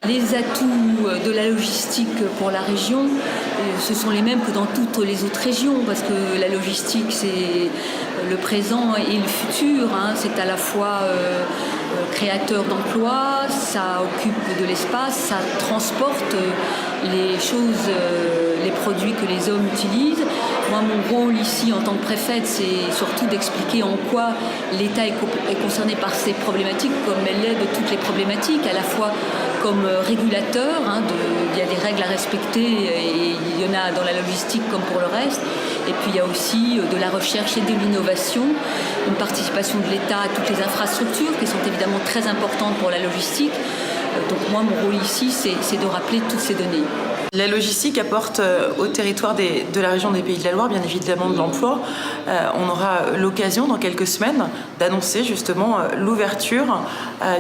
Les atouts de la logistique pour la région, ce sont les mêmes que dans toutes les autres régions, parce que la logistique, c'est le présent et le futur. C'est à la fois créateur d'emplois, ça occupe de l'espace, ça transporte les choses, les produits que les hommes utilisent. Moi, mon rôle ici en tant que préfète, c'est surtout d'expliquer en quoi l'État est concerné par ces problématiques, comme elle l'est de toutes les problématiques, à la fois comme régulateur, il y a des règles à respecter et il y en a dans la logistique comme pour le reste. Et puis il y a aussi de la recherche et de l'innovation, une participation de l'État à toutes les infrastructures qui sont évidemment très importantes pour la logistique. Donc moi, mon rôle ici, c'est de rappeler toutes ces données. La logistique apporte au territoire de la région des Pays de la Loire, bien évidemment, de l'emploi. On aura l'occasion, dans quelques semaines, d'annoncer justement l'ouverture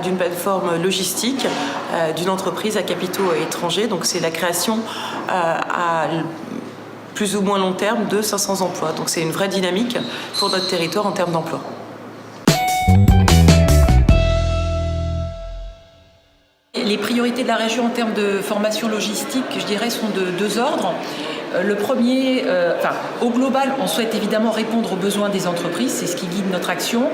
d'une plateforme logistique d'une entreprise à capitaux étrangers. Donc c'est la création à plus ou moins long terme de 500 emplois. Donc c'est une vraie dynamique pour notre territoire en termes d'emploi. Les priorités de la région en termes de formation logistique, je dirais, sont de deux ordres. Le premier, au global, on souhaite évidemment répondre aux besoins des entreprises, c'est ce qui guide notre action.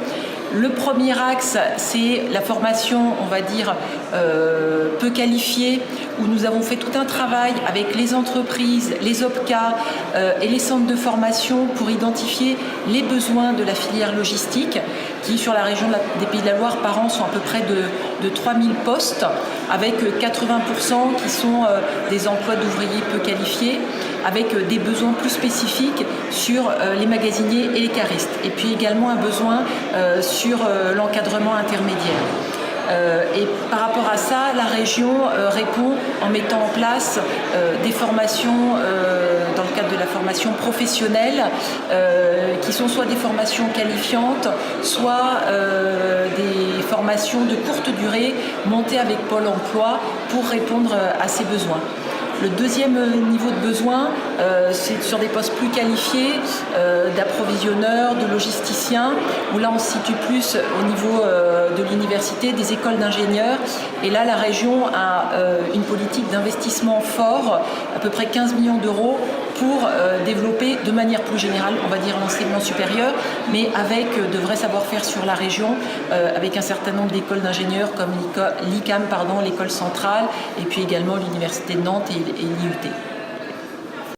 Le premier axe, c'est la formation, on va dire, peu qualifiée, où nous avons fait tout un travail avec les entreprises, les OPCA et les centres de formation pour identifier les besoins de la filière logistique, qui sur la région des Pays de la Loire par an sont à peu près de 3000 postes, avec 80% qui sont des emplois d'ouvriers peu qualifiés, avec des besoins plus spécifiques sur les magasiniers et les caristes. Et puis également un besoin sur l'encadrement intermédiaire. Et par rapport à ça, la région répond en mettant en place des formations dans le cadre de la formation professionnelle qui sont soit des formations qualifiantes, soit des formations de courte durée montées avec Pôle emploi pour répondre à ces besoins. Le deuxième niveau de besoin, c'est sur des postes plus qualifiés, d'approvisionneurs, de logisticiens, où là on se situe plus au niveau de l'université, des écoles d'ingénieurs. Et là, la région a une politique d'investissement fort, à peu près 15 millions d'euros, pour développer de manière plus générale, on va dire l'enseignement supérieur, mais avec de vrais savoir-faire sur la région, avec un certain nombre d'écoles d'ingénieurs comme l'ICAM, l'école centrale, et puis également l'université de Nantes et l'IUT.